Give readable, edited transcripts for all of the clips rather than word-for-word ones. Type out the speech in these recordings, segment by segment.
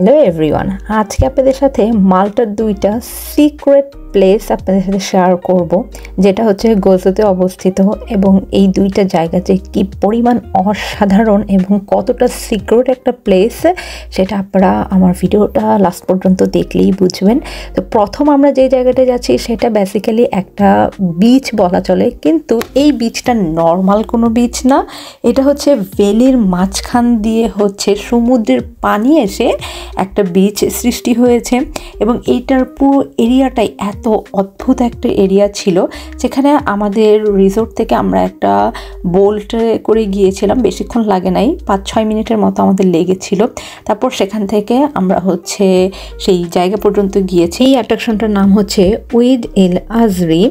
Hello everyone, আজকে আপনাদের সাথে মাল্টার দুইটা সিক্রেট প্লেস আপনাদের সাথে শেয়ার করব, যেটা হচ্ছে গোজোতে অবস্থিত। এবং এই দুইটা জায়গা যে কী পরিমাণ অসাধারণ এবং কতটা সিক্রেট একটা প্লেস, সেটা আপনারা আমার ভিডিওটা লাস্ট পর্যন্ত দেখলেই বুঝবেন। তো প্রথম আমরা যে জায়গাটা যাচ্ছি সেটা বেসিক্যালি একটা বিচ বলা চলে, কিন্তু এই বিচটা নর্মাল কোনো বিচ না। এটা হচ্ছে ভ্যালির মাঝখান দিয়ে হচ্ছে সমুদ্রের পানি এসে একটা বিচ সৃষ্টি হয়েছে। এবং এইটার পুরো এরিয়াটাই এত অদ্ভুত একটা এরিয়া ছিল, যেখানে আমাদের রিসোর্ট থেকে আমরা একটা বোল্টে করে গিয়েছিলাম। বেশিক্ষণ লাগে নাই, 5-6 মিনিটের মতো আমাদের লেগেছিল। তারপর সেখান থেকে আমরা হচ্ছে সেই জায়গা পর্যন্ত গিয়েছি। এই অ্যাট্রাকশনটার নাম হচ্ছে উইড এল আজরি।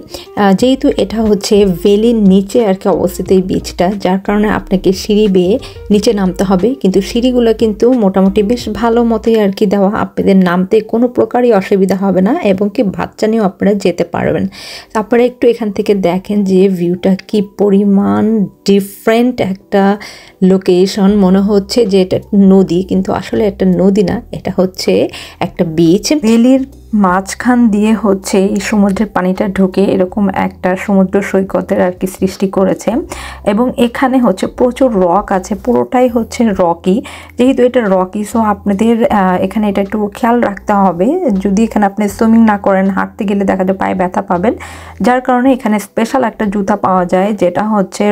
যেহেতু এটা হচ্ছে ভ্যালির নিচে আর কি অবস্থিত এই বিচটা, যার কারণে আপনাকে সিঁড়ি বেয়ে নিচে নামতে হবে। কিন্তু সিঁড়িগুলো কিন্তু মোটামুটি বেশ ভালো মতোই আর কি দেওয়া, আপনাদের নামতে কোনো প্রকারই অসুবিধা হবে না, এবং কি বাচ্চা নিয়েও আপনারা যেতে পারবেন। আপনারা একটু এখান থেকে দেখেন যে ভিউটা কি পরিমাণ ডিফারেন্ট একটা লোকেশন। মনে হচ্ছে যে এটা নদী, কিন্তু আসলে একটা নদী না, এটা হচ্ছে একটা বিচ। ভ্যালির মাঝখান দিয়ে হচ্ছে এই সমুদ্রের পানিটা ঢুকে এরকম একটা সমুদ্র সৈকতের আর কি সৃষ্টি করেছে। এবং এখানে হচ্ছে প্রচুর রক আছে, পুরোটাই হচ্ছে রকি। যেহেতু এটা রকি, সো আপনাদের এখানে এটা একটু খেয়াল রাখতে হবে। যদি এখানে আপনি সুইমিং না করেন, হাঁটতে গেলে দেখা যায় পায়ে ব্যথা পাবেন। যার কারণে এখানে স্পেশাল একটা জুতা পাওয়া যায়, যেটা হচ্ছে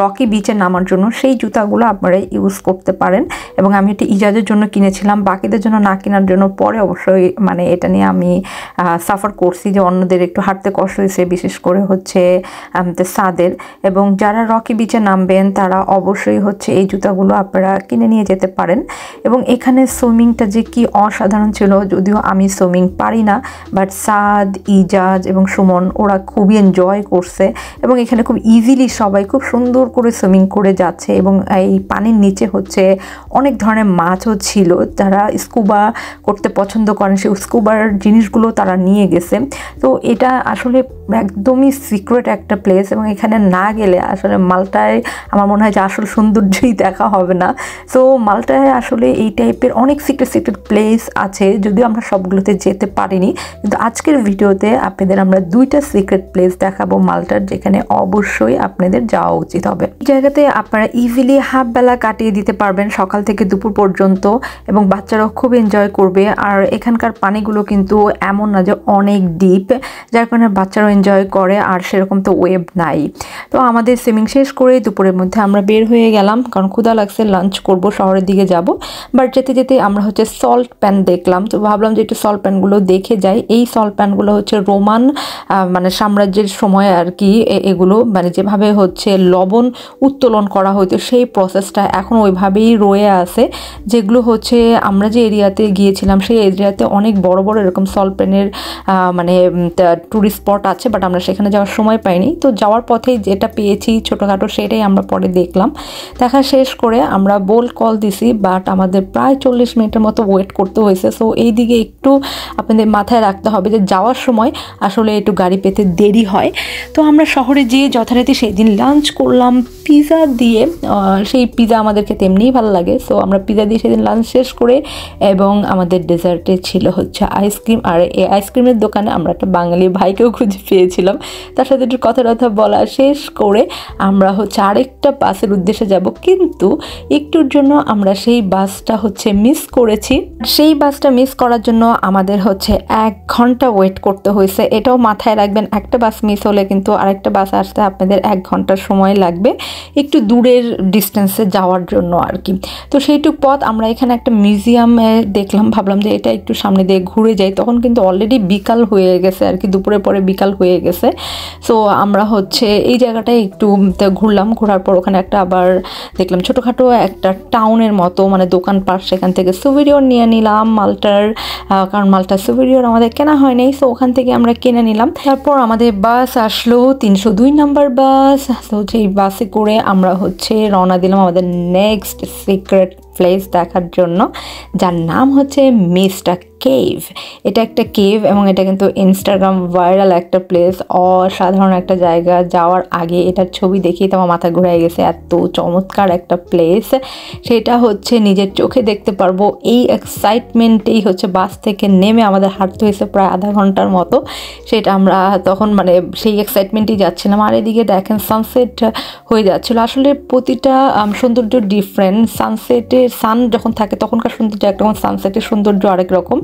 রকি বিচে নামার জন্য। সেই জুতাগুলো আপনারা ইউজ করতে পারেন। এবং আমি এটা ইজাজের জন্য কিনেছিলাম, বাকিদের জন্য না কেনার জন্য পরে অবশ্যই এটা নিয়ে আমি সাফার করছি যে অন্যদের একটু হাঁটতে কষ্ট হয়েছে, বিশেষ করে হচ্ছে সাদের। এবং যারা রকি বিচে নামবেন তারা অবশ্যই হচ্ছে এই জুতাগুলো আপনারা কিনে নিয়ে যেতে পারেন। এবং এখানে সুইমিংটা যে কি অসাধারণ ছিল, যদিও আমি সুইমিং পারি না, বাট সাদ, ইজাজ এবং সুমন ওরা খুবই এনজয় করছে। এবং এখানে খুব ইজিলি সবাই খুব সুন্দর করে সুইমিং করে যাচ্ছে। এবং এই পানির নিচে হচ্ছে অনেক ধরনের মাছও ছিল, যারা স্কুবা করতে পছন্দ করেন সেই স্কুবার জিনিসগুলো তারা নিয়ে গেছে। তো এটা আসলে একদমই সিক্রেট একটা প্লেস, এবং এখানে না গেলে আসলে মাল্টায় আমার মনে হয় যে আসল সৌন্দর্যই দেখা হবে না। সো মাল্টায় আসলে এই টাইপের অনেক সিক্রেট প্লেস আছে, যদিও আমরা সবগুলোতে যেতে পারিনি। কিন্তু আজকের ভিডিওতে আপনাদের আমরা দুইটা সিক্রেট প্লেস দেখাবো মাল্টার, যেখানে অবশ্যই আপনাদের যাওয়া উচিত হবে। এই জায়গাতে আপনারা ইজিলি হাফ বেলা কাটিয়ে দিতে পারবেন, সকাল থেকে দুপুর পর্যন্ত, এবং বাচ্চারাও খুব এনজয় করবে। আর এখানকার পানিগুলো কিন্তু এমন না যে অনেক ডিপ, যার কারণে বাচ্চারাও এনজয় করে। আর সেরকম তো ওয়েভ নাই। তো আমাদের সুইমিং শেষ করে দুপুরের মধ্যে আমরা বের হয়ে গেলাম, কারণ ক্ষুধা লাগছে, লাঞ্চ করব, শহরের দিকে যাব। বাট যেতে যেতে আমরা হচ্ছে সল্ট প্যান দেখলাম, তো ভাবলাম যে একটু সল্ট প্যানগুলো দেখে যাই। এই সল্ট প্যানগুলো হচ্ছে রোমান সাম্রাজ্যের সময় আর কি এগুলো যেভাবে হচ্ছে লবণ উত্তোলন করা হতো, সেই প্রসেসটা এখন ওইভাবেই রয়ে আছে। যেগুলো হচ্ছে আমরা যে এরিয়াতে গিয়েছিলাম সেই এরিয়াতে অনেক বড় বড় এরকম সল্ট প্যানের টুরিস্ট স্পট আছে, বাট আমরা সেখানে যাওয়ার সময় পাইনি। তো যাওয়ার পথেই যেটা পেয়েছি ছোটোখাটো, সেটাই আমরা পরে দেখলাম। দেখা শেষ করে আমরা বোল্ট কল দিছি, বাট আমাদের প্রায় 40 মিনিটের মতো ওয়েট করতে হয়েছে। সো এই দিকে একটু আপনাদের মাথায় রাখতে হবে যে যাওয়ার সময় আসলে একটু গাড়ি পেতে দেরি হয়। তো আমরা শহরে যেয়ে যথারীতি সেই দিন লাঞ্চ করলাম পিৎজা দিয়ে। সেই পিৎজা আমাদের খেতে এমনিই ভালো লাগে, সো আমরা পিৎজা দিয়ে সেদিন লাঞ্চ শেষ করে, এবং আমাদের ডেজার্টে ছিল হচ্ছে আইসক্রিম। আর এই আইসক্রিমের দোকানে আমরা একটা বাঙালি ভাইকেও খুঁজে পেয়েছিলাম, তার সাথে একটু কথা বলা শেষ করে আমরা হচ্ছে আরেকটা বাসের উদ্দেশ্যে যাব। কিন্তু একটুর জন্য আমরা সেই বাসটা হচ্ছে মিস করেছি। সেই বাসটা মিস করার জন্য আমাদের হচ্ছে 1 ঘন্টা ওয়েট করতে হয়েছে। এটাও মাথায় রাখবেন, একটা বাস মিস হলে কিন্তু আরেকটা বাস আসতে আপনাদের 1 ঘন্টার সময় লাগবে, একটু দূরের ডিস্টেন্সে যাওয়ার জন্য আর কি। তো সেইটুক পথ আমরা এখানে একটা মিউজিয়ামে দেখলাম, ভাবলাম যে এটা একটু সামনে দিয়ে ঘুরে যাই। তখন কিন্তু অলরেডি বিকাল হয়ে গেছে আর কি, দুপুরের পরে বিকাল হয়ে গেছে। সো আমরা হচ্ছে এই জায়গাটায় একটু ঘুরলাম, ঘোরার পর ওখানে একটা আবার দেখলাম ছোটোখাটো একটা টাউনের মতো দোকানপাট, সেখান থেকে সুভিনিয়র নিয়ে নিলাম মাল্টার, কারণ মাল্টার সুভিনিয়র আমাদের কেনা হয়নি। সো ওখান থেকে আমরা কিনে নিলাম। তারপর আমাদের বাস আসলো 302 নাম্বার বাস। তো সেই বাসে করে আমরা হচ্ছে রওনা দিলাম আমাদের নেক্সট সিক্রেট প্লেস দেখার জন্য, যার নাম হচ্ছে মিস্টার কেভ। এটা একটা কেভ এবং এটা কিন্তু ইনস্টাগ্রাম ভাইরাল একটা প্লেস, অসাধারণ একটা জায়গা। যাওয়ার আগে এটার ছবি দেখেই তো আমার মাথা ঘুরে গেছে, এত চমৎকার একটা প্লেস। সেটা হচ্ছে নিজের চোখে দেখতে পারবো, এই এক্সাইটমেন্টেই হচ্ছে বাস থেকে নেমে আমাদের হাঁটতে হয়েছে প্রায় আধা ঘন্টার মতো। সেটা আমরা তখন মানে সেই এক্সাইটমেন্টেই যাচ্ছিলাম। আর এদিকে দেখেন সানসেট হয়ে যাচ্ছিল। আসলে প্রতিটা সৌন্দর্য ডিফারেন্ট। সানসেটে সান যখন থাকে তখনকার সৌন্দর্য একরকম, সানসেটের সৌন্দর্য আরেক রকম।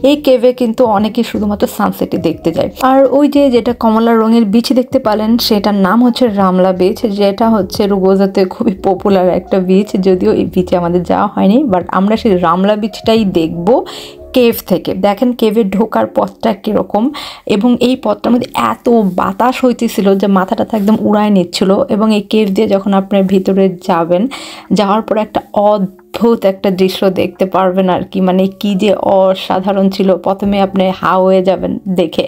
এই কেভে কিন্তু অনেকেই শুধুমাত্র সানসেটে দেখতে যায়। আর ওই যে যেটা কমলা রঙের বিচ দেখতে পেলেন, সেটার নাম হচ্ছে রামলা বিচ, যেটা হচ্ছে রুগোজাতে খুবই পপুলার একটা বিচ। যদিও এই বিচে আমাদের যাওয়া হয়নি, বাট আমরা সেই রামলা বিচটাই দেখবো কেভ থেকে। দেখেন কেভে ঢোকার পথটা কীরকম, এবং এই পথটার মধ্যে এত বাতাস হইতেছিল যে মাথাটা তো একদম উড়ায় নিচ্ছিল। এবং এই কেভ দিয়ে যখন আপনার ভিতরে যাবেন, যাওয়ার পর একটা অদ্ভুত একটা দৃশ্য দেখতে পারবেন আর কি, মানে কি যে অসাধারণ ছিল। প্রথমে আপনি হা হয়ে যাবেন দেখে,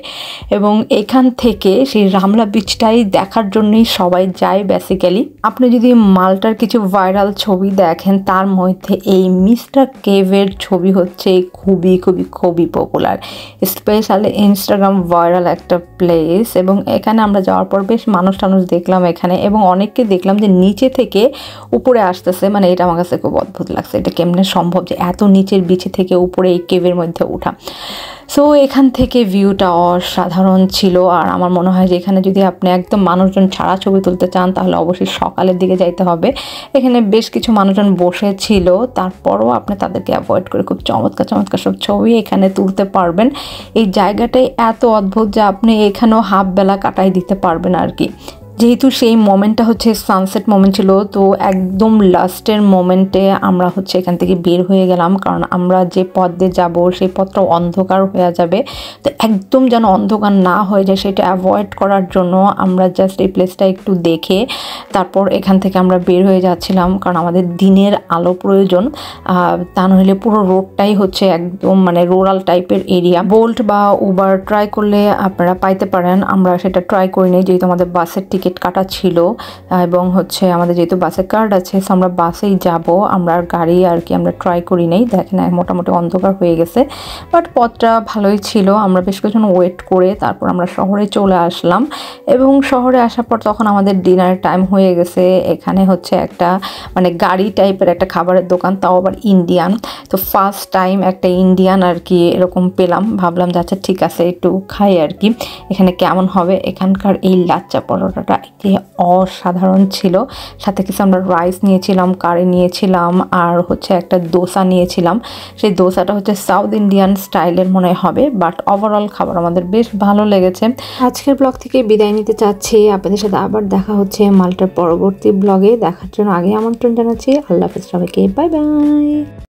এবং এখান থেকে সেই রামলা বিচটাই দেখার জন্যই সবাই যায় বেসিক্যালি। আপনি যদি মাল্টার কিছু ভাইরাল ছবি দেখেন, তার মধ্যে এই মিস্টার কেভের ছবি হচ্ছে খুবই খুবই খুবই পপুলার, স্পেশালি ইনস্টাগ্রাম ভাইরাল একটা প্লেস। এবং এখানে আমরা যাওয়ার পর বেশ মানুষ টানুষ দেখলাম এখানে, এবং অনেককে দেখলাম যে নিচে থেকে উপরে আসতেছে। মানে এটা আমার কাছে খুব অদ্ভুত লাগছে, এটা কেমনে সম্ভব যে এত নিচের বিচে থেকে উপরে এই কেভের মধ্যে ওঠা। সো এখান থেকে ভিউটা অসাধারণ ছিল। আর আমার মনে হয় যে এখানে যদি আপনি একদম মানুষজন ছাড়া ছবি তুলতে চান, তাহলে অবশ্যই সকালের দিকে যাইতে হবে। এখানে বেশ কিছু মানুষজন বসেছিল, তারপরও আপনি তাদেরকে অ্যাভয়েড করে খুব চমৎকার চমৎকার সব ছবি এখানে তুলতে পারবেন। এই জায়গাটাই এত অদ্ভুত যে আপনি এখানেও হাফ বেলা কাটাই দিতে পারবেন আর কি। যেহেতু সেই মোমেন্টটা হচ্ছে সানসেট মোমেন্ট ছিল, তো একদম লাস্টের মোমেন্টে আমরা হচ্ছে এখান থেকে বের হয়ে গেলাম, কারণ আমরা যে পথ দিয়ে যাবো সেই পথটা অন্ধকার হয়ে যাবে। তো একদম যেন অন্ধকার না হয়ে যায় সেটা অ্যাভয়েড করার জন্য আমরা জাস্ট এই প্লেসটা একটু দেখে তারপর এখান থেকে আমরা বের হয়ে যাচ্ছিলাম, কারণ আমাদের দিনের আলো প্রয়োজন। তা নইলে পুরো রোডটাই হচ্ছে একদম মানে রুরাল টাইপের এরিয়া। বোল্ট বা উবার ট্রাই করলে আপনারা পাইতে পারেন, আমরা সেটা ট্রাই করিনি যেহেতু আমাদের বাসের টিকিট কাটা ছিল, এবং হচ্ছে আমাদের যেহেতু বাসের কার্ড আছে আমরা বাসেই যাব। আমরা গাড়ি আর কি আমরা ট্রাই করি নাই। দেখেন মোটামুটি অন্ধকার হয়ে গেছে, বাট পথটা ভালোই ছিল। আমরা বেশ কিছুক্ষণ ওয়েট করে তারপর আমরা শহরে চলে আসলাম, এবং শহরে আসার পর তখন আমাদের ডিনারের টাইম হয়ে গেছে। এখানে হচ্ছে একটা মানে গাড়ি টাইপের একটা খাবারের দোকান, তাও আবার ইন্ডিয়ান। তো ফার্স্ট টাইম একটা ইন্ডিয়ান আর কি এরকম পেলাম, ভাবলাম যে আচ্ছা ঠিক আছে একটু খাই আর কি, এখানে কেমন হবে। এখানকার এই লাচ্চা পরোটাটা অসাধারণ ছিল। সাথে কিছু আমরা রাইস নিয়েছিলাম, কারি নিয়েছিলাম, আর হচ্ছে একটা দোসা নিয়েছিলাম। সেই দোসাটা হচ্ছে সাউথ ইন্ডিয়ান স্টাইলের মনে হবে, বাট ওভারঅল খাবার আমাদের বেশ ভালো লেগেছে। আজকের ব্লগ থেকে বিদায় নিতে চাচ্ছি, আপনাদের সাথে আবার দেখা হচ্ছে মাল্টার পরবর্তী ব্লগে। দেখার জন্য আগে আমন্ত্রণ জানাচ্ছি। আল্লাহ হাফেজ সবাইকে, বাই বাই।